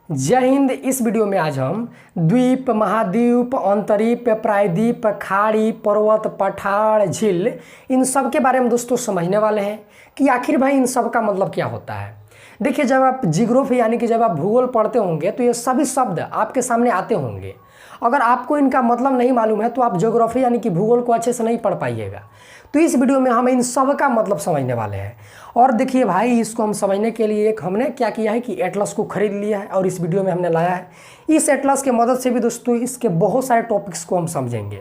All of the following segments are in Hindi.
जय हिंद। इस वीडियो में आज हम द्वीप, महाद्वीप, अंतरीप, प्रायद्वीप, खाड़ी, पर्वत, पठार, झील, इन सब के बारे में दोस्तों समझने वाले हैं कि आखिर भाई इन सब का मतलब क्या होता है। देखिए, जब आप जियोग्राफी यानी कि जब आप भूगोल पढ़ते होंगे तो ये सभी शब्द आपके सामने आते होंगे। अगर आपको इनका मतलब नहीं मालूम है तो आप ज्योग्राफी यानी कि भूगोल को अच्छे से नहीं पढ़ पाइएगा। तो इस वीडियो में हम इन सब का मतलब समझने वाले हैं। और देखिए भाई, इसको हम समझने के लिए एक हमने क्या किया है कि एटलस को खरीद लिया है और इस वीडियो में हमने लाया है। इस एटलस के मदद से भी दोस्तों इसके बहुत सारे टॉपिक्स को हम समझेंगे।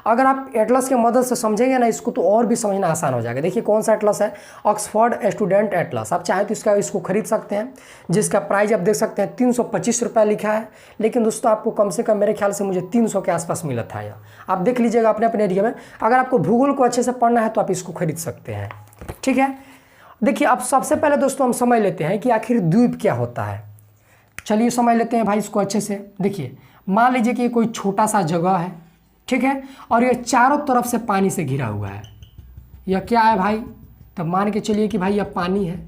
अगर आप एटलस के मदद से समझेंगे ना इसको तो और भी समझना आसान हो जाएगा। देखिए कौन सा एटलस है, ऑक्सफोर्ड स्टूडेंट एटलस। आप चाहें तो इसको खरीद सकते हैं, जिसका प्राइस आप देख सकते हैं 325 रुपये लिखा है। लेकिन दोस्तों आपको कम से कम मेरे ख्याल से मुझे 300 के आसपास मिला था। आप देख लीजिएगा अपने अपने एरिया में। अगर आपको भूगोल को अच्छे से पढ़ना है तो आप इसको खरीद सकते हैं, ठीक है। देखिए, अब सबसे पहले दोस्तों हम समझ लेते हैं कि आखिर द्वीप क्या होता है। चलिए समझ लेते हैं भाई इसको अच्छे से। देखिए, मान लीजिए कि कोई छोटा सा जगह है, ठीक है, और ये चारों तरफ से पानी से घिरा हुआ है। यह क्या है भाई? तब मान के चलिए कि भाई यह पानी है,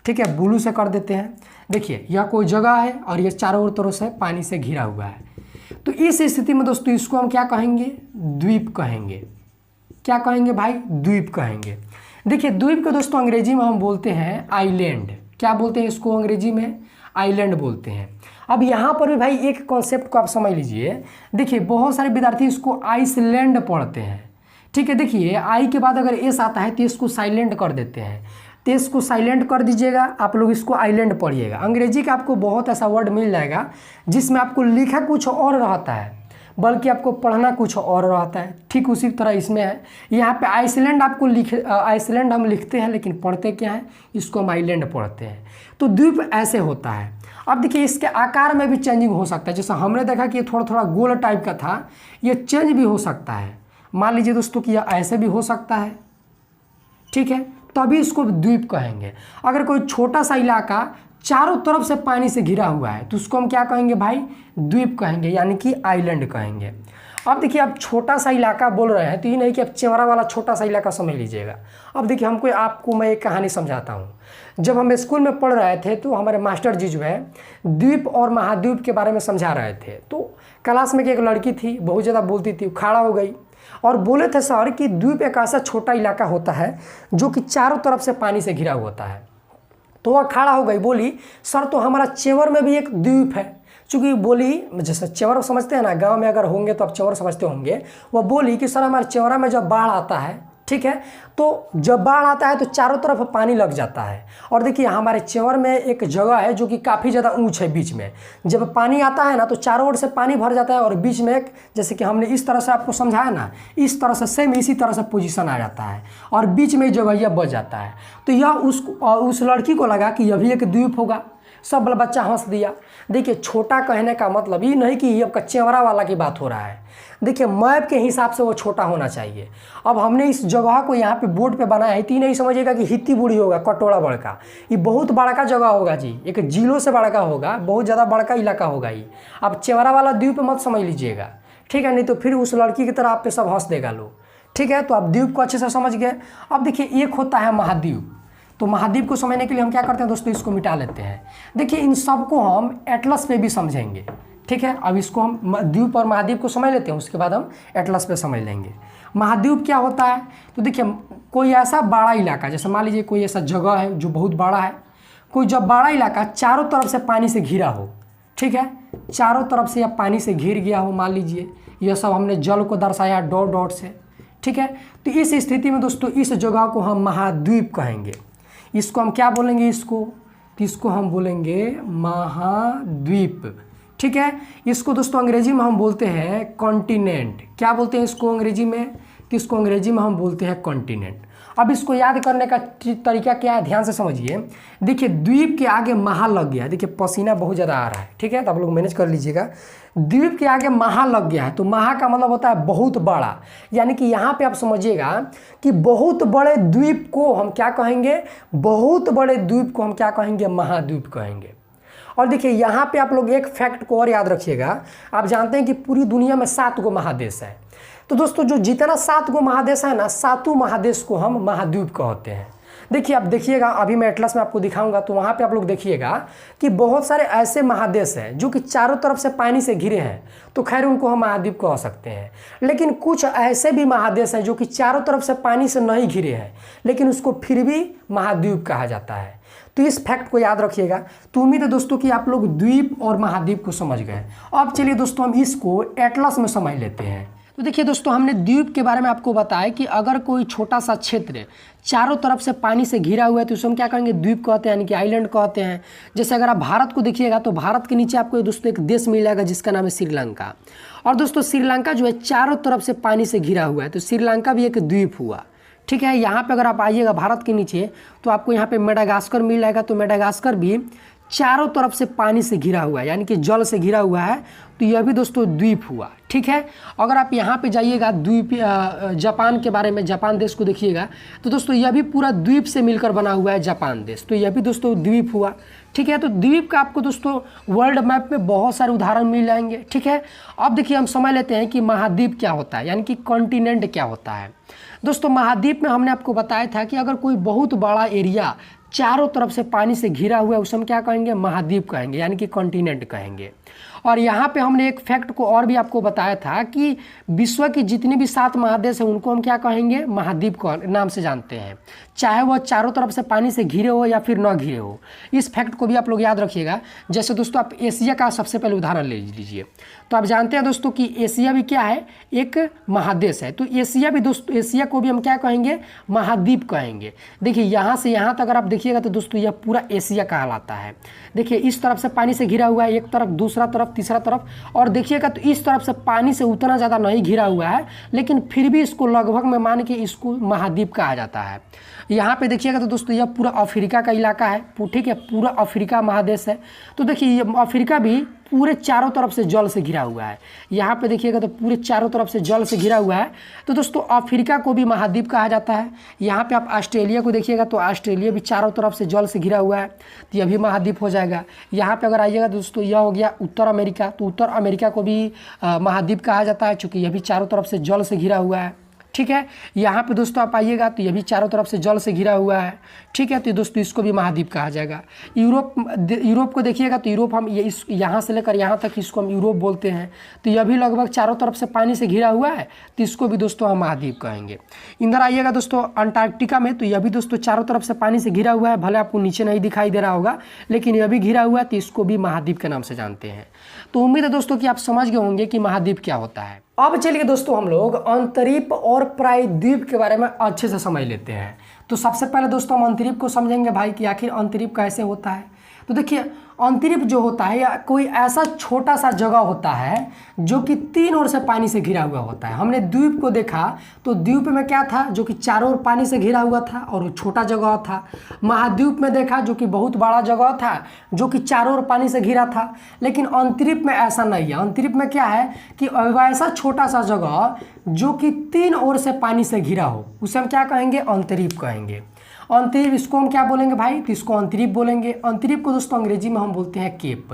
ठीक है। ब्लू से कर देते हैं। देखिए, यह कोई जगह है और यह चारों तरफ से पानी से घिरा हुआ है। तो इस स्थिति में दोस्तों इसको हम क्या कहेंगे? द्वीप कहेंगे। क्या कहेंगे भाई? द्वीप कहेंगे। देखिए, द्वीप को दोस्तों अंग्रेजी में हम बोलते हैं आइलैंड। क्या बोलते हैं इसको अंग्रेजी में? आइलैंड बोलते हैं। अब यहाँ पर भी भाई एक कॉन्सेप्ट को आप समझ लीजिए। देखिए, बहुत सारे विद्यार्थी इसको आइसलैंड पढ़ते हैं, ठीक है। देखिए, आई के बाद अगर एस आता है तो इसको साइलेंट कर देते हैं, तो इसको साइलेंट कर दीजिएगा। आप लोग इसको आइलैंड पढ़िएगा। अंग्रेजी का आपको बहुत ऐसा वर्ड मिल जाएगा जिसमें आपको लिखा कुछ और रहता है बल्कि आपको पढ़ना कुछ और रहता है। ठीक उसी तरह इसमें है। यहाँ पे आइसलैंड आपको आइसलैंड हम लिखते हैं लेकिन पढ़ते क्या है? इसको हम आइलैंड पढ़ते हैं। तो द्वीप ऐसे होता है। अब देखिए, इसके आकार में भी चेंजिंग हो सकता है। जैसा हमने देखा कि ये थोड़ा थोड़ा गोल टाइप का था, ये चेंज भी हो सकता है। मान लीजिए दोस्तों कि यह ऐसे भी हो सकता है, ठीक है, तभी इसको द्वीप कहेंगे। अगर कोई छोटा सा इलाका चारों तरफ से पानी से घिरा हुआ है तो उसको हम क्या कहेंगे भाई? द्वीप कहेंगे, यानी कि आइलैंड कहेंगे। अब देखिए, आप छोटा सा इलाका बोल रहे हैं तो ये नहीं कि आप चेवरा वाला छोटा सा इलाका समझ लीजिएगा। अब देखिए, आपको मैं एक कहानी समझाता हूँ। जब हम स्कूल में पढ़ रहे थे तो हमारे मास्टर जी जो है द्वीप और महाद्वीप के बारे में समझा रहे थे। तो क्लास में एक लड़की थी, बहुत ज़्यादा बोलती थी, खड़ा हो गई और बोले थे सर कि द्वीप एक ऐसा छोटा इलाका होता है जो कि चारों तरफ से पानी से घिरा हुआ होता है। तो वह खड़ा हो गई, बोली सर तो हमारा चेवर में भी एक द्वीप है। चूँकि बोली, जैसे चेवर समझते हैं ना, गांव में अगर होंगे तो आप चेवर समझते होंगे। वह बोली कि सर हमारे चेवरा में जब बाढ़ आता है, ठीक है, तो जब बाढ़ आता है तो चारों तरफ पानी लग जाता है। और देखिए, हमारे चेवर में एक जगह है जो कि काफ़ी ज़्यादा ऊंच है। बीच में जब पानी आता है ना तो चारों ओर से पानी भर जाता है और बीच में एक, जैसे कि हमने इस तरह से आपको समझाया ना, इस तरह से सेम इसी तरह से पोजीशन आ जाता है और बीच में जगह यह बच जाता है। तो यह उस लड़की को लगा कि यह भी एक द्वीप होगा। सब बच्चा हंस दिया। देखिए, छोटा कहने का मतलब ये नहीं कि ये आपका चेवरा वाला की बात हो रहा है। देखिए, मैप के हिसाब से वो छोटा होना चाहिए। अब हमने इस जगह को यहाँ पे बोर्ड पे बनाया है तो नहीं समझिएगा कि हित्ती बूढ़ी होगा, कटोरा बड़का। ये बहुत बड़ा का जगह होगा जी, एक जिलों से बड़ा का होगा, बहुत ज़्यादा बड़ा का इलाका होगा ये। अब चेवरा वाला द्वीप मत समझ लीजिएगा, ठीक है, नहीं तो फिर उस लड़की की तरह आप पे सब हंस देगा लोग, ठीक है। तो आप द्वीप को अच्छे से समझ गए। अब देखिए, एक होता है महाद्वीप। तो महाद्वीप को समझने के लिए हम क्या करते हैं दोस्तों? इसको मिटा लेते हैं। देखिए, इन सब को हम एटलस पे भी समझेंगे, ठीक है। अब इसको हम द्वीप और महाद्वीप को समझ लेते हैं, उसके बाद हम एटलस पे समझ लेंगे। महाद्वीप क्या होता है? तो देखिए, कोई ऐसा बड़ा इलाका, जैसे मान लीजिए कोई ऐसा जगह है जो बहुत बड़ा है। कोई जब बड़ा इलाका चारों तरफ से पानी से घिरा हो, ठीक है, चारों तरफ से या पानी से घिर गया हो, मान लीजिए यह सब हमने जल को दर्शाया डॉट डॉट से, ठीक है। तो इस स्थिति में दोस्तों इस जगह को हम महाद्वीप कहेंगे। इसको हम क्या बोलेंगे? इसको हम बोलेंगे महाद्वीप, ठीक है। इसको दोस्तों अंग्रेजी में हम बोलते हैं कॉन्टिनेंट। क्या बोलते हैं इसको अंग्रेजी में? कि इसको अंग्रेजी में हम बोलते हैं कॉन्टिनेंट। अब इसको याद करने का तरीका क्या है, ध्यान से समझिए। देखिए, द्वीप के आगे महा लग गया। देखिए, पसीना बहुत ज़्यादा आ रहा है, ठीक है, तो आप लोग मैनेज कर लीजिएगा। द्वीप के आगे महा लग गया है तो महा का मतलब होता है बहुत बड़ा, यानी कि यहाँ पे आप समझिएगा कि बहुत बड़े द्वीप को हम क्या कहेंगे? बहुत बड़े द्वीप को हम क्या कहेंगे? महाद्वीप कहेंगे। और देखिए, यहाँ पे आप लोग एक फैक्ट को और याद रखिएगा। आप जानते हैं कि पूरी दुनिया में 7 गो महादेश है। तो दोस्तों जो जितना 7 गो महादेश है ना, 7 महादेश को हम महाद्वीप कहते हैं। देखिए, अब देखिएगा, अभी मैं एटलस में आपको दिखाऊंगा तो वहाँ पे आप लोग देखिएगा कि बहुत सारे ऐसे महादेश हैं जो कि चारों तरफ से पानी से घिरे हैं, तो खैर उनको हम महाद्वीप कह सकते हैं। लेकिन कुछ ऐसे भी महादेश हैं जो कि चारों तरफ से पानी से नहीं घिरे हैं, लेकिन उसको फिर भी महाद्वीप कहा जाता है। तो इस फैक्ट को याद रखिएगा। तो उम्मीद है दोस्तों कि आप लोग द्वीप और महाद्वीप को समझ गए। अब चलिए दोस्तों हम इसको एटलस में समझ लेते हैं। तो देखिए दोस्तों, हमने द्वीप के बारे में आपको बताया कि अगर कोई छोटा सा क्षेत्र चारों तरफ से पानी से घिरा हुआ है तो उसे हम क्या कहेंगे, द्वीप कहते हैं, यानी कि आइलैंड कहते हैं। जैसे अगर आप भारत को देखिएगा तो भारत के नीचे आपको दोस्तों एक देश मिल जाएगा जिसका नाम है श्रीलंका। और दोस्तों श्रीलंका जो है चारों तरफ से पानी से घिरा हुआ है, तो श्रीलंका भी एक द्वीप हुआ। ठीक है, यहाँ पे अगर आप आइएगा भारत के नीचे तो आपको यहाँ पे मेडागास्कर मिल जाएगा, तो मेडागास्कर भी चारों तरफ से पानी से घिरा हुआ है, यानी कि जल से घिरा हुआ है, तो यह भी दोस्तों द्वीप हुआ। ठीक है, अगर आप यहाँ पे जाइएगा द्वीप जापान के बारे में, जापान देश को देखिएगा तो दोस्तों यह भी पूरा द्वीप से मिलकर बना हुआ है जापान देश, तो यह भी दोस्तों द्वीप हुआ। ठीक है, तो द्वीप का आपको दोस्तों वर्ल्ड मैप में बहुत सारे उदाहरण मिल जाएंगे। ठीक है, अब देखिए हम समझ लेते हैं कि महाद्वीप क्या होता है, यानी कि कॉन्टिनेंट क्या होता है। दोस्तों महाद्वीप में हमने आपको बताया था कि अगर कोई बहुत बड़ा एरिया चारों तरफ से पानी से घिरा हुआ है उसे हम क्या कहेंगे, महाद्वीप कहेंगे, यानी कि कॉन्टिनेंट कहेंगे। और यहाँ पे हमने एक फैक्ट को और भी आपको बताया था कि विश्व की जितनी भी 7 महादेश हैं उनको हम क्या कहेंगे, महाद्वीप को नाम से जानते हैं, चाहे वह चारों तरफ से पानी से घिरे हो या फिर न घिरे हो। इस फैक्ट को भी आप लोग याद रखिएगा। जैसे दोस्तों आप एशिया का सबसे पहले उदाहरण ले लीजिए, तो आप जानते हैं दोस्तों कि एशिया भी क्या है, एक महादेश है, तो एशिया भी दोस्तों, एशिया को भी हम क्या कहेंगे, महाद्वीप कहेंगे। देखिए यहाँ से यहाँ तक अगर आप देखिएगा तो दोस्तों यह पूरा एशिया कहलाता है। देखिए इस तरफ से पानी से घिरा हुआ है एक तरफ, दूसरा तरफ, तीसरा तरफ, और देखिएगा तो इस तरफ से पानी से उतना ज़्यादा नहीं घिरा हुआ है, लेकिन फिर भी इसको लगभग में मान के इसको महाद्वीप कहा जाता है। यहाँ पे देखिएगा तो दोस्तों यह पूरा अफ्रीका का इलाका है, ठीक है, पूरा अफ्रीका महादेश है। तो देखिए ये अफ्रीका भी पूरे चारों तरफ से जल से घिरा हुआ है। यहाँ पे देखिएगा तो पूरे चारों तरफ से जल से घिरा हुआ है, तो दोस्तों अफ्रीका को भी महाद्वीप कहा जाता है। यहाँ पे आप ऑस्ट्रेलिया को देखिएगा तो ऑस्ट्रेलिया भी चारों तरफ से जल से घिरा हुआ है, तो यह भी महाद्वीप हो जाएगा। यहाँ पे अगर आइएगा दोस्तों यह हो गया उत्तर अमेरिका, तो उत्तर अमेरिका को भी महाद्वीप कहा जाता है, चूँकि यह भी चारों तरफ से जल से घिरा हुआ है। ठीक है, यहाँ पे दोस्तों आप आइएगा तो ये भी चारों तरफ से जल से घिरा हुआ है। ठीक है, तो दोस्तों इसको भी महाद्वीप कहा जाएगा। यूरोप को देखिएगा तो यूरोप हम ये यहाँ से लेकर यहाँ तक इसको हम यूरोप बोलते हैं, तो यह भी लगभग चारों तरफ से पानी से घिरा हुआ है, तो इसको भी दोस्तों हम महाद्वीप कहेंगे। इधर आइएगा दोस्तों अंटार्कटिका में, तो यह भी दोस्तों चारों तरफ से पानी से घिरा हुआ है, भले आपको नीचे नहीं दिखाई दे रहा होगा, लेकिन यह भी घिरा हुआ है, तो इसको भी महाद्वीप के नाम से जानते हैं। तो उम्मीद है दोस्तों कि आप समझ गए होंगे कि महाद्वीप क्या होता है। अब चलिए दोस्तों हम लोग अंतरिप और प्रायद्वीप के बारे में अच्छे से समझ लेते हैं। तो सबसे पहले दोस्तों हम अंतरिप को समझेंगे भाई कि आखिर अंतरिप कैसे होता है। तो देखिए अंतरिप जो होता है या कोई ऐसा छोटा सा जगह होता है जो कि 3 ओर से पानी से घिरा हुआ होता है। हमने द्वीप को देखा तो द्वीप में क्या था, जो कि चारों ओर पानी से घिरा हुआ था और वो छोटा जगह था। महाद्वीप में देखा जो कि बहुत बड़ा जगह था जो कि चारों ओर पानी से घिरा था। लेकिन अंतरिप में ऐसा नहीं है। अंतरिप में क्या है कि ऐसा छोटा सा जगह जो कि 3 ओर से पानी से घिरा हो उसे हम क्या कहेंगे, अंतरिप कहेंगे। अंतरिप इसको हम क्या बोलेंगे भाई, तो इसको अंतरिप बोलेंगे। अंतरिप को दोस्तों अंग्रेजी में हम बोलते हैं केप।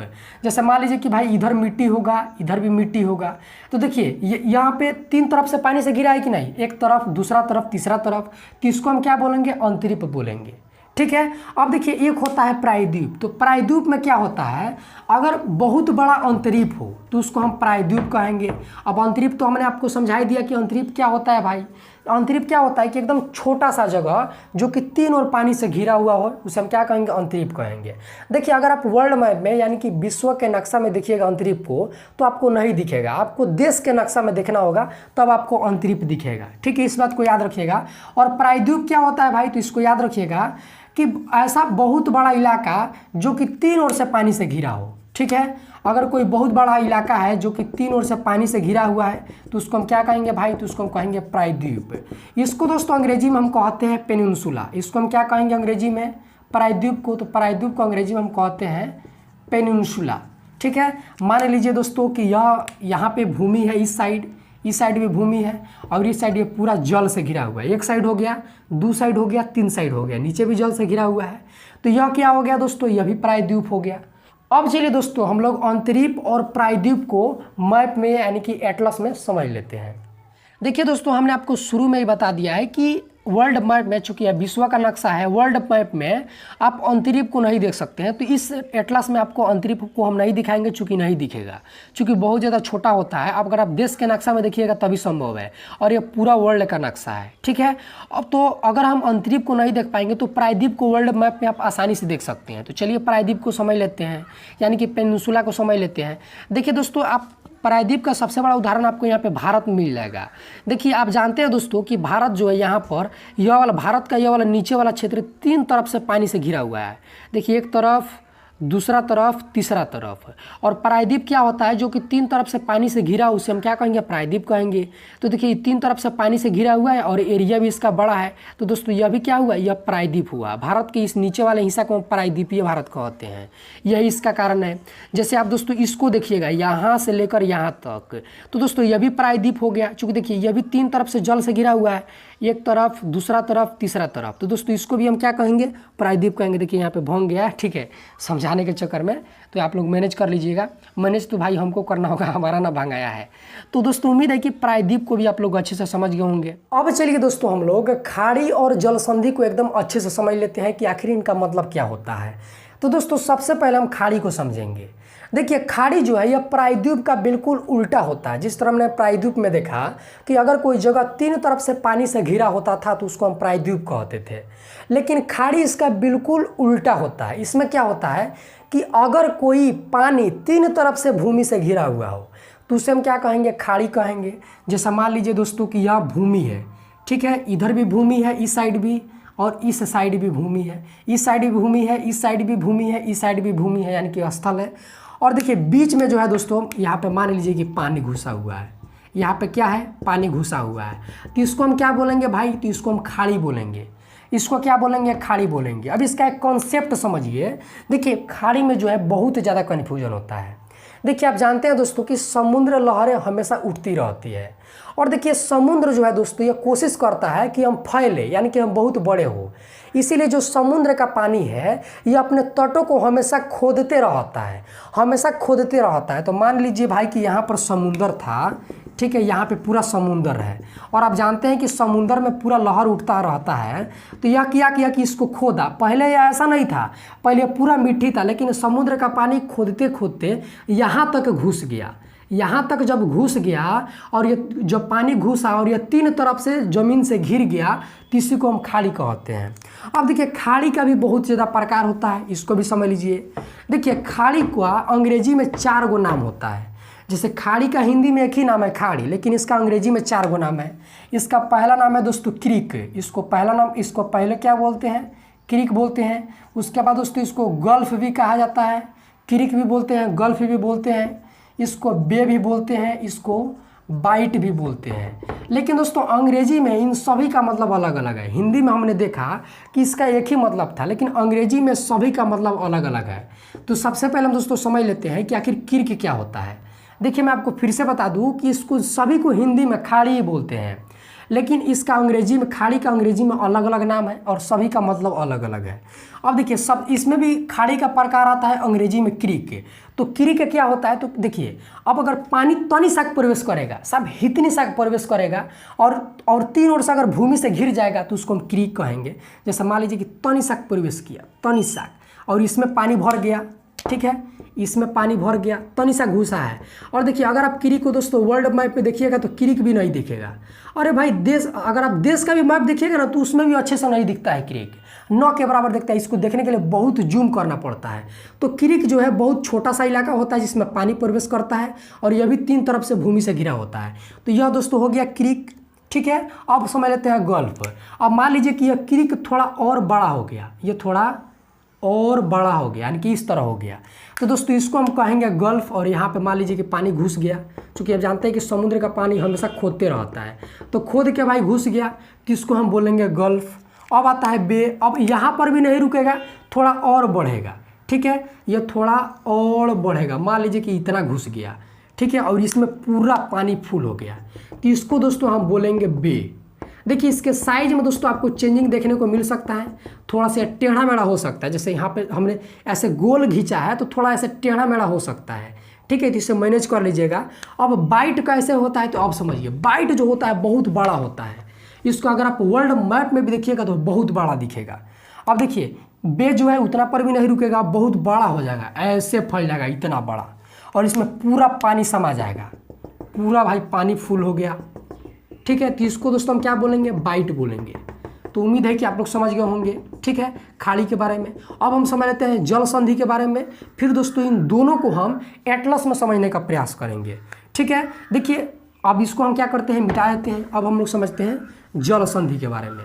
जैसे मान लीजिए कि भाई इधर मिट्टी होगा, इधर भी मिट्टी होगा, तो देखिए यहाँ पे 3 तरफ से पानी से घिरा है कि नहीं, एक तरफ, दूसरा तरफ, तीसरा तरफ, तो इसको हम क्या बोलेंगे, अंतरिप बोलेंगे। ठीक है, अब देखिए एक होता है प्रायद्वीप। तो प्रायद्वीप में क्या होता है, अगर बहुत बड़ा अंतरिप हो तो उसको हम प्रायद्वीप कहेंगे। अब अंतरिप तो हमने आपको समझाई दिया कि अंतरिप क्या होता है भाई। अंतरिप क्या होता है कि एकदम छोटा सा जगह जो कि 3 ओर पानी से घिरा हुआ हो उसे हम क्या कहेंगे, अंतरिप कहेंगे। देखिए अगर आप वर्ल्ड मैप में यानी कि विश्व के नक्शा में देखिएगा अंतरिप को तो आपको नहीं दिखेगा, आपको देश के नक्शा में देखना होगा तब आपको अंतरिप दिखेगा। ठीक है, इस बात को याद रखिएगा। और प्रायद्वीप क्या होता है भाई, तो इसको याद रखिएगा कि ऐसा बहुत बड़ा इलाका जो कि 3 ओर से पानी से घिरा हो। ठीक है, अगर कोई बहुत बड़ा इलाका है जो कि 3 ओर से पानी से घिरा हुआ है तो उसको हम क्या कहेंगे भाई, तो उसको हम कहेंगे प्रायद्वीप। इसको दोस्तों अंग्रेजी में हम कहते हैं पेनिनसुला। इसको हम क्या कहेंगे अंग्रेजी में, प्रायद्वीप को, तो प्रायद्वीप को अंग्रेजी में हम कहते हैं पेनिनसुला। ठीक है, मान लीजिए दोस्तों कि यह यहाँ पे भूमि है, इस साइड भी भूमि है और इस साइड ये पूरा जल से घिरा हुआ है। एक साइड हो गया, 2 साइड हो गया, 3 साइड हो गया, नीचे भी जल से घिरा हुआ है। तो यह क्या हो गया दोस्तों, यह भी प्रायद्वीप हो गया। अब चलिए दोस्तों हम लोग अंतरिप और प्रायद्वीप को मैप में यानी कि एटलस में समझ लेते हैं। देखिए दोस्तों हमने आपको शुरू में ही बता दिया है कि वर्ल्ड मैप में, चूंकि यह विश्व का नक्शा है, वर्ल्ड मैप में आप अंतरिक्ष को नहीं देख सकते हैं। तो इस एटलस में आपको अंतरिक्ष को हम नहीं दिखाएंगे, चूंकि नहीं दिखेगा, चूंकि बहुत ज़्यादा छोटा होता है। अब अगर आप देश के नक्शा में देखिएगा तभी संभव है, और ये पूरा वर्ल्ड का नक्शा है, ठीक है। अब तो अगर हम अंतरिक्ष को नहीं देख पाएंगे तो प्रायद्वीप को वर्ल्ड मैप में आप आसानी से देख सकते हैं। तो चलिए प्रायद्वीप को समझ लेते हैं, यानी कि पेनिनसुला को समझ लेते हैं। देखिए दोस्तों, आप प्रायद्वीप का सबसे बड़ा उदाहरण आपको यहाँ पे भारत में मिल जाएगा। देखिए आप जानते हैं दोस्तों कि भारत जो है यहाँ पर, यह वाला भारत का यह वाला नीचे वाला क्षेत्र 3 तरफ से पानी से घिरा हुआ है। देखिए एक तरफ, दूसरा तरफ, तीसरा तरफ। और प्रायद्वीप क्या होता है, जो कि 3 तरफ से पानी से घिरा, उसे हम क्या कहेंगे, प्रायद्वीप कहेंगे। तो देखिए 3 तरफ से पानी से घिरा हुआ है और एरिया भी इसका बड़ा है। तो दोस्तों यह भी क्या हुआ, यह प्रायद्वीप हुआ। भारत के इस नीचे वाले हिस्सा को हम प्रायद्वीपीय भारत कहते हैं, यही इसका कारण है। जैसे आप दोस्तों इसको देखिएगा, यहाँ से लेकर यहाँ तक, तो दोस्तों यह भी प्रायद्वीप हो गया। चूँकि देखिए यह भी 3 तरफ से जल से घिरा हुआ है, एक तरफ, दूसरा तरफ, तीसरा तरफ। तो दोस्तों इसको भी हम क्या कहेंगे, प्रायद्वीप कहेंगे। देखिए यहाँ पे भंग गया है, ठीक है, समझाने के चक्कर में, तो आप लोग मैनेज कर लीजिएगा। मैनेज तो भाई हमको करना होगा, हमारा ना भांगाया है। तो दोस्तों उम्मीद है कि प्रायद्वीप को भी आप लोग अच्छे से समझ गए होंगे। अब चलिए दोस्तों हम लोग खाड़ी और जल संधि को एकदम अच्छे से समझ लेते हैं कि आखिर इनका मतलब क्या होता है। तो दोस्तों सबसे पहले हम खाड़ी को समझेंगे। देखिए खाड़ी जो है यह प्रायद्वीप का बिल्कुल उल्टा होता है। जिस तरह हमने प्रायद्वीप में देखा कि अगर कोई जगह 3 तरफ से पानी से घिरा होता था तो उसको हम प्रायद्वीप कहते थे, लेकिन खाड़ी इसका बिल्कुल उल्टा होता है। इसमें क्या होता है कि अगर कोई पानी 3 तरफ से भूमि से घिरा हुआ हो तो उसे हम क्या कहेंगे, खाड़ी कहेंगे। जैसा मान लीजिए दोस्तों कि यह भूमि है, ठीक है, इधर भी भूमि है, इस साइड भी, और इस साइड भी भूमि है, इस साइड भी भूमि है, इस साइड भी भूमि है, इस साइड भी भूमि है, यानी कि स्थल है। और देखिए बीच में जो है दोस्तों, यहाँ पे मान लीजिए कि पानी घुसा हुआ है, यहाँ पे क्या है, पानी घुसा हुआ है। तो इसको हम क्या बोलेंगे भाई, तो इसको हम खाड़ी बोलेंगे। इसको क्या बोलेंगे, खाड़ी बोलेंगे। अब इसका एक कॉन्सेप्ट समझिए। देखिए खाड़ी में जो है बहुत ज़्यादा कन्फ्यूजन होता है। देखिए आप जानते हैं दोस्तों कि समुद्र लहरें हमेशा उठती रहती है, और देखिए समुद्र जो है दोस्तों ये कोशिश करता है कि हम फैले, यानी कि हम बहुत बड़े हो। इसीलिए जो समुद्र का पानी है ये अपने तटों को हमेशा खोदते रहता है, हमेशा खोदते रहता है। तो मान लीजिए भाई कि यहाँ पर समुद्र था, ठीक है, यहाँ पे पूरा समुद्र है, और आप जानते हैं कि समुद्र में पूरा लहर उठता रहता है। तो यह किया कि इसको खोदा। पहले यह ऐसा नहीं था, पहले पूरा मिट्टी था, लेकिन समुद्र का पानी खोदते खोदते यहाँ तक घुस गया। यहाँ तक जब घुस गया और ये जब पानी घुसा और ये 3 तरफ से ज़मीन से घिर गया, तो इसी को हम खाड़ी कहते हैं। अब देखिए खाड़ी का भी बहुत ज़्यादा प्रकार होता है, इसको भी समझ लीजिए। देखिए खाड़ी का अंग्रेजी में 4 गो नाम होता है। जैसे खाड़ी का हिंदी में एक ही नाम है खाड़ी, लेकिन इसका अंग्रेजी में 4 गो नाम है। इसका पहला नाम है दोस्तों क्रीक, इसको पहले क्या बोलते हैं, क्रीक बोलते हैं। उसके बाद दोस्तों इसको गल्फ भी कहा जाता है, क्रीक भी बोलते हैं, गल्फ भी बोलते हैं, इसको बे भी बोलते हैं, इसको बाइट भी बोलते हैं। लेकिन दोस्तों अंग्रेजी में इन सभी का मतलब अलग अलग है। हिंदी में हमने देखा कि इसका एक ही मतलब था, लेकिन अंग्रेजी में सभी का मतलब अलग अलग है। तो सबसे पहले हम दोस्तों समझ लेते हैं कि आखिर क्रीक क्या होता है। देखिए मैं आपको फिर से बता दूं कि इसको सभी को हिंदी में खाड़ी ही बोलते हैं, लेकिन इसका अंग्रेजी में, खाड़ी का अंग्रेजी में अलग अलग नाम है और सभी का मतलब अलग अलग है। अब देखिए सब इसमें भी खाड़ी का प्रकार आता है अंग्रेजी में क्रीक। तो क्रीक क्या होता है, तो देखिए अब अगर पानी तनी साक प्रवेश करेगा, सब हितनी साक प्रवेश करेगा और 3 ओर से अगर भूमि से घिर जाएगा तो उसको हम क्रीक कहेंगे। जैसे मान लीजिए कि तनी साक प्रवेश किया, तनी साक, और इसमें पानी भर गया, ठीक है, इसमें पानी भर गया, तनी सा घुसा है। और देखिए अगर आप क्रीक को दोस्तों वर्ल्ड मैप पे देखिएगा तो क्रीक भी नहीं दिखेगा। अरे भाई अगर आप देश का भी मैप देखिएगा ना तो उसमें भी अच्छे से नहीं दिखता है क्रीक, 9 के बराबर दिखता है। इसको देखने के लिए बहुत जूम करना पड़ता है। तो क्रीक जो है बहुत छोटा सा इलाका होता है जिसमें पानी प्रवेश करता है, और यह भी 3 तरफ से भूमि से घिरा होता है। तो यह दोस्तों हो गया क्रीक, ठीक है। अब समझ लेते हैं गल्फ। अब मान लीजिए कि यह क्रीक थोड़ा और बड़ा हो गया, ये थोड़ा और बड़ा हो गया, यानी कि इस तरह हो गया, तो दोस्तों इसको हम कहेंगे गल्फ। और यहाँ पे मान लीजिए कि पानी घुस गया, क्योंकि आप जानते हैं कि समुद्र का पानी हमेशा खोदते रहता है, तो खोद के भाई घुस गया, तो इसको हम बोलेंगे गल्फ। अब आता है बे। अब यहाँ पर भी नहीं रुकेगा, थोड़ा और बढ़ेगा, ठीक है, ये थोड़ा और बढ़ेगा, मान लीजिए कि इतना घुस गया, ठीक है, और इसमें पूरा पानी फुल हो गया, तो इसको दोस्तों हम बोलेंगे बे। देखिए इसके साइज में दोस्तों आपको चेंजिंग देखने को मिल सकता है, थोड़ा सा टेढ़ा मेढ़ा हो सकता है। जैसे यहाँ पे हमने ऐसे गोल खींचा है तो थोड़ा ऐसे टेढ़ा मेढ़ा हो सकता है, ठीक है, तो इसे मैनेज कर लीजिएगा। अब बाइट कैसे होता है, तो आप समझिए बाइट जो होता है बहुत बड़ा होता है, इसको अगर आप वर्ल्ड मैप में भी देखिएगा तो बहुत बड़ा दिखेगा। अब देखिए बे जो है उतना पर भी नहीं रुकेगा, बहुत बड़ा हो जाएगा, ऐसे फैल जाएगा इतना बड़ा, और इसमें पूरा पानी समा जाएगा, पूरा भाई पानी फुल हो गया। ठीक है, तो इसको दोस्तों हम क्या बोलेंगे, बाइट बोलेंगे। तो उम्मीद है कि आप लोग समझ गए होंगे। ठीक है, खाड़ी के बारे में। अब हम समझ लेते हैं जल संधि के बारे में। फिर दोस्तों इन दोनों को हम एटलस में समझने का प्रयास करेंगे। ठीक है, देखिए अब इसको हम क्या करते हैं, मिटा देते हैं। अब हम लोग समझते हैं जल संधि के बारे में।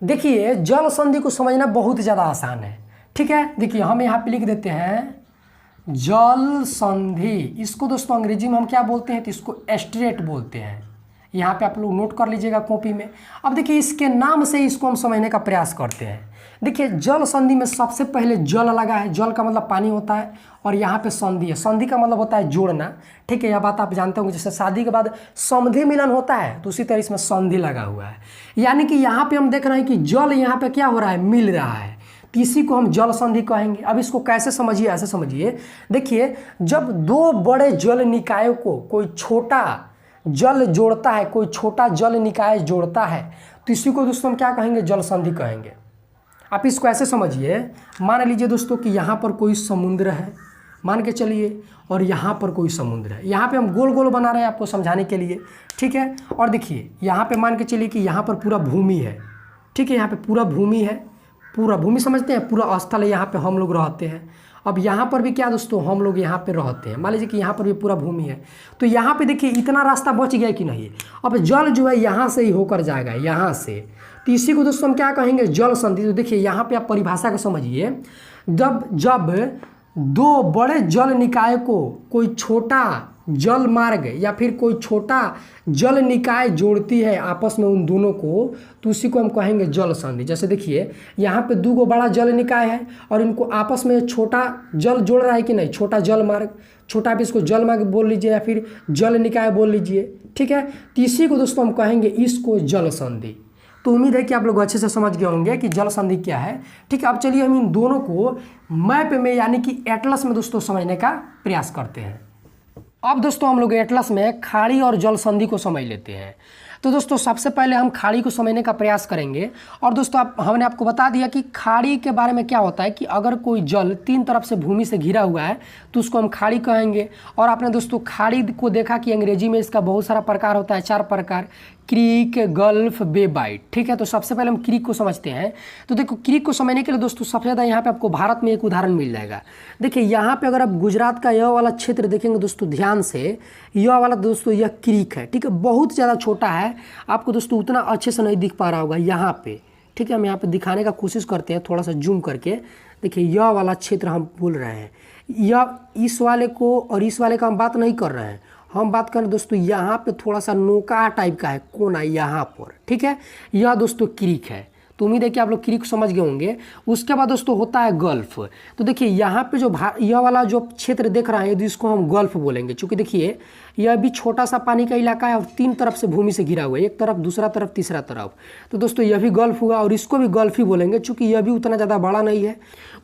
देखिए जल संधि को समझना बहुत ज़्यादा आसान है। ठीक है, देखिए हम यहाँ पे लिख देते हैं जल संधि। इसको दोस्तों अंग्रेजी में हम क्या बोलते हैं, तो इसको एस्ट्रेट बोलते हैं। यहाँ पे आप लोग नोट कर लीजिएगा कॉपी में। अब देखिए इसके नाम से इसको हम समझने का प्रयास करते हैं। देखिए जल संधि में सबसे पहले जल लगा है, जल का मतलब पानी होता है, और यहाँ पे संधि है, संधि का मतलब होता है जोड़ना। ठीक है, यह बात आप जानते होंगे, जैसे शादी के बाद समधि मिलन होता है तो उसी तरह इसमें संधि लगा हुआ है। यानी कि यहाँ पे हम देख रहे हैं कि जल यहाँ पे क्या हो रहा है, मिल रहा है, तो इसी को हम जल संधि कहेंगे। अब इसको कैसे समझिए, ऐसे समझिए। देखिए जब दो बड़े जल निकायों को कोई छोटा जल जोड़ता है, कोई छोटा जल निकाय जोड़ता है, तो इसी को दोस्तों हम क्या कहेंगे, जल संधि कहेंगे। आप इसको ऐसे समझिए, मान लीजिए दोस्तों कि यहाँ पर कोई समुद्र है, मान के चलिए, और यहाँ पर कोई समुद्र है। यहाँ पे हम गोल गोल बना रहे हैं आपको समझाने के लिए। ठीक है, और देखिए यहाँ पे मान के चलिए कि यहाँ पर पूरा भूमि है। ठीक है, यहाँ पे पूरा भूमि है, पूरा भूमि समझते हैं, पूरा स्थल है, यहाँ पे हम लोग रहते हैं। अब यहाँ पर भी क्या दोस्तों, हम लोग यहाँ पे रहते हैं। मान लीजिए कि यहाँ पर भी पूरा भूमि है, तो यहाँ पे देखिए इतना रास्ता बच गया कि नहीं। अब जल जो है यहाँ से ही होकर जाएगा, यहाँ से, तो इसी को दोस्तों हम क्या कहेंगे, जल संधि। तो देखिए यहाँ पे आप परिभाषा को समझिए। जब दो बड़े जल निकाय को कोई छोटा जल मार्ग या फिर कोई छोटा जल निकाय जोड़ती है आपस में उन दोनों को, तो उसी को हम कहेंगे जल संधि। जैसे देखिए यहाँ पे दो गो बड़ा जल निकाय है और इनको आपस में छोटा जल जोड़ रहा है कि नहीं, छोटा जल मार्ग, छोटा आप इसको जल मार्ग बोल लीजिए या फिर जल निकाय बोल लीजिए। ठीक है, तो इसी को दोस्तों हम कहेंगे इसको जल संधि। तो उम्मीद है कि आप लोग अच्छे से समझ गए होंगे कि जल संधि क्या है। ठीक है, अब चलिए हम इन दोनों को मैप में यानी कि एटलस में दोस्तों समझने का प्रयास करते हैं। अब दोस्तों हम लोग एटलस में खाड़ी और जल संधि को समझ लेते हैं। तो दोस्तों सबसे पहले हम खाड़ी को समझने का प्रयास करेंगे। और दोस्तों हमने आपको बता दिया कि खाड़ी के बारे में क्या होता है कि अगर कोई जल तीन तरफ से भूमि से घिरा हुआ है तो उसको हम खाड़ी कहेंगे। और आपने दोस्तों खाड़ी को देखा कि अंग्रेजी में इसका बहुत सारा प्रकार होता है, 4 प्रकार, क्रीक, गल्फ, बे, बाइट। ठीक है, तो सबसे पहले हम क्रीक को समझते हैं। तो देखो क्रीक को समझने के लिए दोस्तों सबसे ज़्यादा यहाँ पे आपको भारत में एक उदाहरण मिल जाएगा। देखिए यहाँ पे अगर आप गुजरात का यह वाला क्षेत्र देखेंगे दोस्तों ध्यान से, यह वाला दोस्तों यह क्रीक है। ठीक है, बहुत ज़्यादा छोटा है, आपको दोस्तों उतना अच्छे से नहीं दिख पा रहा होगा यहाँ पे। ठीक है, हम यहाँ पे दिखाने का कोशिश करते हैं थोड़ा सा जूम करके। देखिए यह वाला क्षेत्र हम बोल रहे हैं, यह इस वाले को और इस वाले का हम बात नहीं कर रहे हैं, हम बात करें दोस्तों यहाँ पे थोड़ा सा नोका टाइप का है, कोना यहाँ पर। ठीक है, यह दोस्तों क्रीक है। तो उम्मीद है कि आप लोग क्रीक समझ गए होंगे। उसके बाद दोस्तों होता है गल्फ। तो देखिए यहाँ पे जो यह वाला जो क्षेत्र देख रहा है इसको हम गल्फ बोलेंगे, क्योंकि देखिए यह भी छोटा सा पानी का इलाका है और 3 तरफ से भूमि से घिरा हुआ है, एक तरफ, दूसरा तरफ, तीसरा तरफ। तो दोस्तों यह भी गल्फ हुआ और इसको भी गल्फ ही बोलेंगे, चूँकि यह भी उतना ज़्यादा बड़ा नहीं है।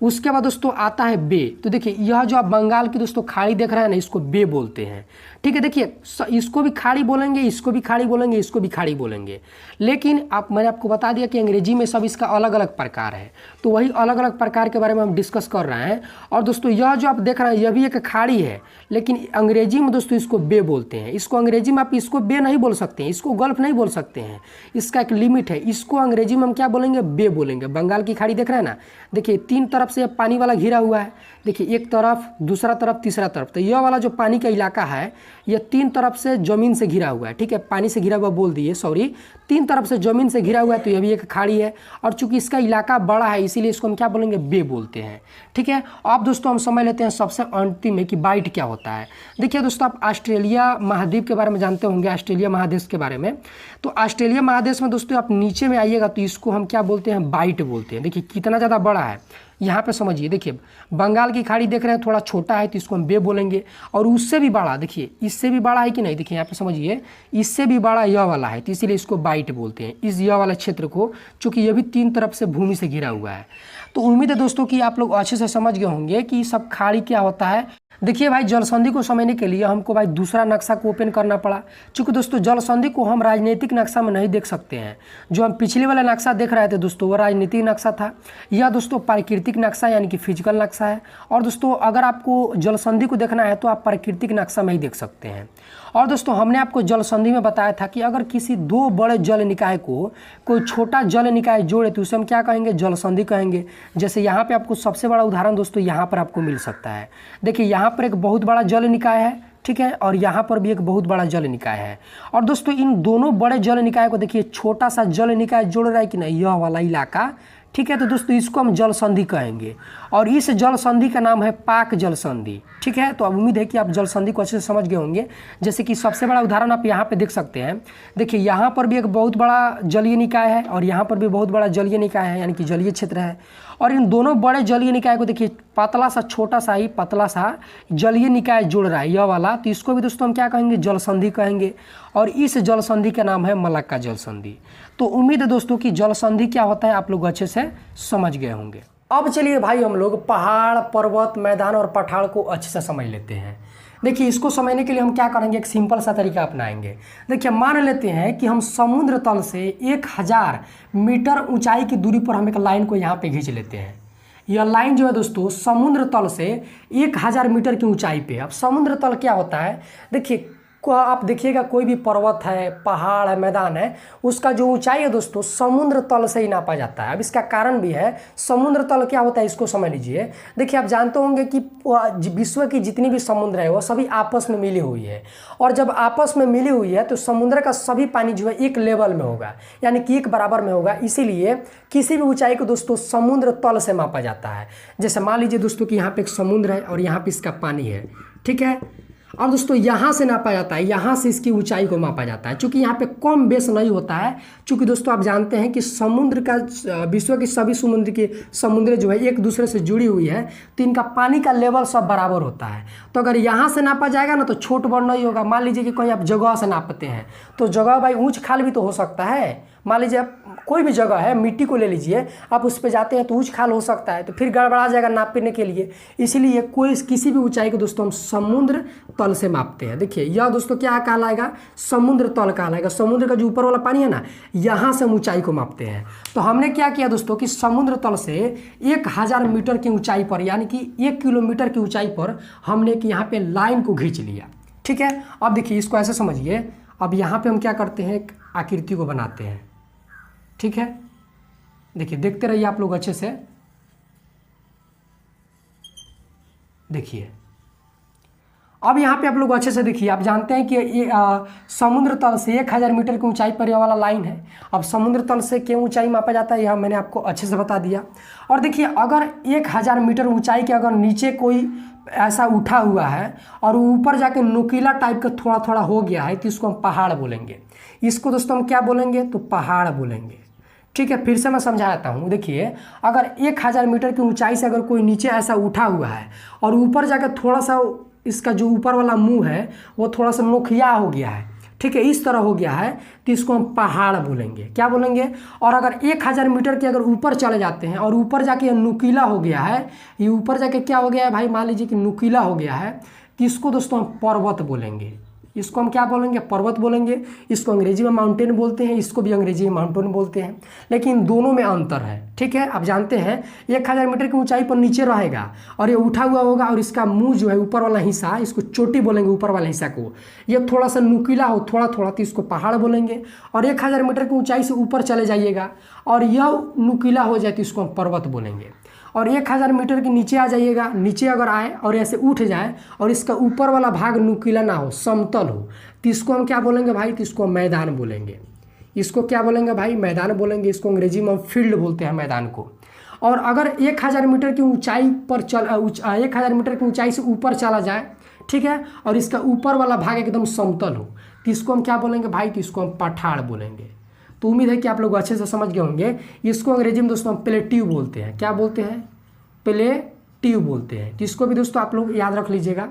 उसके बाद दोस्तों आता है बे। तो देखिए यह जो आप बंगाल की दोस्तों खाड़ी देख रहे हैं ना, इसको बे बोलते हैं। ठीक है, देखिए इसको भी खाड़ी बोलेंगे, इसको भी खाड़ी बोलेंगे, इसको भी खाड़ी बोलेंगे। लेकिन मैंने आपको बता दिया कि अंग्रेजी में सब इसका अलग अलग प्रकार है, तो वही अलग अलग प्रकार के बारे में हम डिस्कस कर रहे हैं। और दोस्तों यह जो आप देख रहे हैं यह भी एक खाड़ी है, लेकिन अंग्रेजी में दोस्तों इसको बे बोलते हैं। इसको अंग्रेजी में आप इसको बे नहीं बोल सकते हैं, इसको गल्फ नहीं बोल सकते हैं, इसका एक लिमिट है। इसको अंग्रेजी में हम क्या बोलेंगे, बे बोलेंगे। बंगाल की खाड़ी देख रहे हैं ना, देखिए 3 तरफ से पानी वाला घिरा हुआ है, देखिए एक तरफ, दूसरा तरफ, तीसरा तरफ। तो यह वाला जो पानी का इलाका है यह 3 तरफ से ज़मीन से घिरा हुआ है। ठीक है, पानी से घिरा हुआ बोल दिए, सॉरी, 3 तरफ से ज़मीन से घिरा हुआ है, तो यह भी एक खाड़ी है। और चूंकि इसका इलाका बड़ा है इसीलिए इसको हम क्या बोलेंगे, बे बोलते हैं। ठीक है, अब दोस्तों हम समझ लेते हैं सबसे अंतिम में कि बाइट क्या होता है। देखिए दोस्तों आप ऑस्ट्रेलिया महाद्वीप के बारे में जानते होंगे, ऑस्ट्रेलिया महादेश के बारे में। तो ऑस्ट्रेलिया महादेश में दोस्तों आप नीचे में आइएगा तो इसको हम क्या बोलते हैं, बाइट बोलते हैं। देखिए कितना ज़्यादा बड़ा है, यहाँ पे समझिए। देखिए बंगाल की खाड़ी देख रहे हैं, थोड़ा छोटा है तो इसको हम बे बोलेंगे। और उससे भी बड़ा, देखिए इससे भी बड़ा है कि नहीं, देखिए यहाँ पे समझिए, इससे भी बड़ा यह वाला है, तो इसीलिए इसको बाइट बोलते हैं, इस यह वाला क्षेत्र को, चूँकि यह भी 3 तरफ से भूमि से घिरा हुआ है। तो उम्मीद है दोस्तों कि आप लोग अच्छे से समझ गए होंगे कि सब खाड़ी क्या होता है। देखिए भाई, जल संधि को समझने के लिए हमको भाई दूसरा नक्शा को ओपन करना पड़ा, क्योंकि दोस्तों जल संधि को हम राजनीतिक नक्शा में नहीं देख सकते हैं। जो हम पिछले वाला नक्शा देख रहे थे दोस्तों, वो राजनीतिक नक्शा था। यह दोस्तों प्राकृतिक नक्शा यानी कि फिजिकल नक्शा है। और दोस्तों अगर आपको जल संधि को देखना है तो आप प्राकृतिक नक्शा में ही देख सकते हैं। और दोस्तों हमने आपको जल संधि में बताया था कि अगर किसी दो बड़े जल निकाय को कोई छोटा जल निकाय जोड़े तो उसे हम क्या कहेंगे, जल संधि कहेंगे। जैसे यहाँ पे आपको सबसे बड़ा उदाहरण दोस्तों यहाँ पर आपको मिल सकता है। देखिए यहाँ पर एक बहुत बड़ा जल निकाय है, ठीक है, और यहाँ पर भी एक बहुत बड़ा जल निकाय है। और दोस्तों इन दोनों बड़े जल निकाय को देखिए छोटा सा जल निकाय जोड़ रहा है कि नहीं, यह वाला इलाका, ठीक है। तो दोस्तों इसको हम जल संधि कहेंगे और इस जल संधि का नाम है पाक जल संधि, ठीक है। तो अब उम्मीद है कि आप जल संधि को अच्छे से समझ गए होंगे। जैसे कि सबसे बड़ा उदाहरण आप यहाँ पे देख सकते हैं। देखिए यहाँ पर भी एक बहुत बड़ा जलीय निकाय है और यहाँ पर भी बहुत बड़ा जलीय निकाय है, यानी कि जलीय क्षेत्र है। और इन दोनों बड़े जलीय निकाय को देखिए पतला सा छोटा सा ही पतला सा जलीय निकाय जुड़ रहा है, यह वाला। तो इसको भी दोस्तों हम क्या कहेंगे, जल संधि कहेंगे। और इस जल संधि का नाम है मलक्का जल संधि। तो उम्मीद है दोस्तों कि जल संधि क्या होता है आप लोग अच्छे से समझ गए होंगे। अब चलिए भाई हम लोग पहाड़, पर्वत, मैदान और पठार को अच्छे से समझ लेते हैं। देखिए इसको समझने के लिए हम क्या करेंगे, एक सिंपल सा तरीका अपनाएंगे। देखिए मान लेते हैं कि हम समुद्र तल से 1000 मीटर ऊंचाई की दूरी पर हम एक लाइन को यहाँ पे खींच लेते हैं। यह लाइन जो है दोस्तों समुद्र तल से 1000 मीटर की ऊंचाई पे। अब समुद्र तल क्या होता है, देखिए आप देखिएगा कोई भी पर्वत है, पहाड़ है, मैदान है, उसका जो ऊंचाई है दोस्तों समुद्र तल से ही नापा जाता है। अब इसका कारण भी है। समुद्र तल क्या होता है इसको समझ लीजिए। देखिए आप जानते होंगे कि विश्व की जितनी भी समुद्र है वो सभी आपस में मिली हुई है, और जब आपस में मिली हुई है तो समुद्र का सभी पानी जो है एक लेवल में होगा, यानी कि एक बराबर में होगा। इसीलिए किसी भी ऊंचाई को दोस्तों समुद्र तल से मापा जाता है। जैसे मान लीजिए दोस्तों कि यहाँ पे एक समुद्र है और यहाँ पे इसका पानी है, ठीक है। अब दोस्तों यहाँ से नापा जाता है, यहाँ से इसकी ऊंचाई को मापा जाता है, क्योंकि यहाँ पे कम बेस नहीं होता है। क्योंकि दोस्तों आप जानते हैं कि समुद्र का विश्व की सभी समुद्र जो है एक दूसरे से जुड़ी हुई है, तो इनका पानी का लेवल सब बराबर होता है। तो अगर यहाँ से नापा जाएगा ना तो छोट बड़ नहीं होगा। मान लीजिए कि कहीं आप जगह से नापते हैं तो जगह भाई ऊँच खाल भी तो हो सकता है। मान लीजिए आप कोई भी जगह है, मिट्टी को ले लीजिए, आप उस पर जाते हैं तो ऊंच खाल हो सकता है, तो फिर गड़बड़ा जाएगा नापने के लिए। इसीलिए किसी भी ऊंचाई को दोस्तों हम समुद्र तल से मापते हैं। देखिए यह दोस्तों क्या कहलाएगा, समुद्र तल कहलाएगा। समुद्र का जो ऊपर वाला पानी है ना, यहाँ से हम ऊंचाई को मापते हैं। तो हमने क्या किया दोस्तों कि समुद्र तल से 1000 मीटर की ऊंचाई पर, यानी कि 1 किलोमीटर की ऊंचाई पर हमने कि यहाँ पे लाइन को खींच लिया, ठीक है। अब देखिए इसको ऐसे समझिए। अब यहाँ पे हम क्या करते हैं, एक आकृति को बनाते हैं, ठीक है। देखिए देखते रहिए आप लोग अच्छे से। देखिए अब यहाँ पे आप लोग अच्छे से देखिए। आप जानते हैं कि ये समुद्र तल से 1000 मीटर की ऊंचाई पर यह वाला लाइन है। अब समुद्र तल से क्या ऊंचाई मापा जाता है, यह मैंने आपको अच्छे से बता दिया। और देखिए अगर 1000 मीटर ऊंचाई के अगर नीचे कोई ऐसा उठा हुआ है और ऊपर जाके नुकीला टाइप का थोड़ा थोड़ा हो गया है, तो इसको हम पहाड़ बोलेंगे। इसको दोस्तों हम क्या बोलेंगे, तो पहाड़ बोलेंगे, ठीक है। फिर से मैं समझाता हूँ। देखिए अगर 1000 मीटर की ऊंचाई से अगर कोई नीचे ऐसा उठा हुआ है और ऊपर जाकर थोड़ा सा इसका जो ऊपर वाला मुंह है वो थोड़ा सा नोखिया हो गया है, ठीक है, इस तरह हो गया है, तो इसको हम पहाड़ बोलेंगे। क्या बोलेंगे। और अगर 1000 मीटर के अगर ऊपर चले जाते हैं और ऊपर जाके ये नुकीला हो गया है, ये ऊपर जाके क्या हो गया है भाई, मान लीजिए कि नुकीला हो गया है, तो इसको दोस्तों हम पर्वत बोलेंगे। इसको हम क्या बोलेंगे, पर्वत बोलेंगे। इसको अंग्रेजी में माउंटेन बोलते हैं, इसको भी अंग्रेजी में माउंटेन बोलते हैं, लेकिन दोनों में अंतर है, ठीक है। आप जानते हैं 1000 मीटर की ऊंचाई पर नीचे रहेगा और ये उठा हुआ होगा, और इसका मुंह जो है ऊपर वाला हिस्सा, इसको चोटी बोलेंगे ऊपर वाला हिस्सा को, ये थोड़ा सा नुकीला हो थोड़ा थोड़ा, तो इसको पहाड़ बोलेंगे। और 1000 मीटर की ऊंचाई से ऊपर चले जाइएगा और यह नुकीला हो जाए तो इसको हम पर्वत बोलेंगे। और 1000 मीटर के नीचे आ जाइएगा, नीचे अगर आए और ऐसे उठ जाए और इसका ऊपर वाला भाग नुकीला ना हो, समतल हो, तो इसको हम क्या बोलेंगे भाई, तो इसको मैदान बोलेंगे। इसको क्या बोलेंगे भाई, मैदान बोलेंगे। इसको अंग्रेजी में हम फील्ड बोलते हैं मैदान को। और अगर 1000 मीटर की ऊंचाई पर 1000 मीटर की ऊंचाई से ऊपर चला जाए, ठीक है, और इसका ऊपर वाला भाग एकदम समतल हो, तो इसको हम क्या बोलेंगे भाई, तो इसको हम पठार बोलेंगे। तो उम्मीद है कि आप लोग अच्छे से समझ गए होंगे। इसको अंग्रेजी में दोस्तों हम प्लेट्यू बोलते हैं। क्या बोलते हैं, प्लेट्यू बोलते हैं। तो इसको भी दोस्तों आप लोग याद रख लीजिएगा।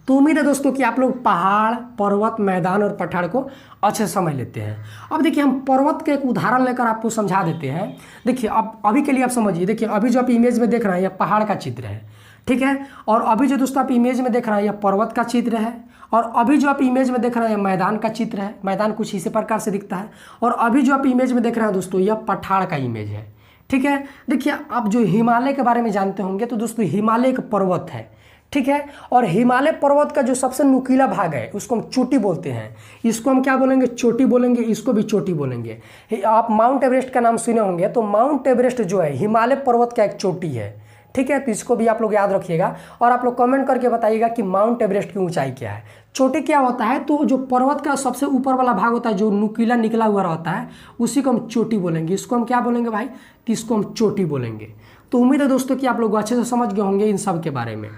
तो उम्मीद है दोस्तों कि आप लोग पहाड़, पर्वत, मैदान और पठार को अच्छे से समझ लेते हैं। अब देखिए हम पर्वत के एक उदाहरण लेकर आपको समझा देते हैं। देखिए अब अभी के लिए आप समझिए। देखिए अभी जो आप इमेज में देख रहे हैं यह पहाड़ का चित्र है, ठीक है। और अभी जो दोस्तों आप इमेज में देख रहे हैं यह पर्वत का चित्र है, और अभी जो आप इमेज में देख रहे हैं मैदान का चित्र है, मैदान कुछ इसी प्रकार से दिखता है। और अभी जो आप इमेज में देख रहे हैं दोस्तों यह पठार का इमेज है, ठीक है। देखिए आप जो हिमालय के बारे में जानते होंगे तो दोस्तों हिमालय एक पर्वत है, ठीक है। और हिमालय पर्वत का जो सबसे नुकीला भाग है उसको हम चोटी बोलते हैं, इसको हम क्या बोलेंगे, चोटी बोलेंगे, इसको भी चोटी बोलेंगे। आप माउंट एवरेस्ट का नाम सुने होंगे, तो माउंट एवरेस्ट जो है हिमालय पर्वत का एक चोटी है, ठीक है। तो इसको भी आप लोग याद रखिएगा और आप लोग कमेंट करके बताइएगा कि माउंट एवरेस्ट की ऊंचाई क्या है। चोटी क्या होता है, तो जो पर्वत का सबसे ऊपर वाला भाग होता है जो नुकीला निकला हुआ रहता है उसी को हम चोटी बोलेंगे। इसको हम क्या बोलेंगे भाई, कि इसको हम चोटी बोलेंगे। तो उम्मीद है दोस्तों कि आप लोग अच्छे से समझ गए होंगे इन सब के बारे में।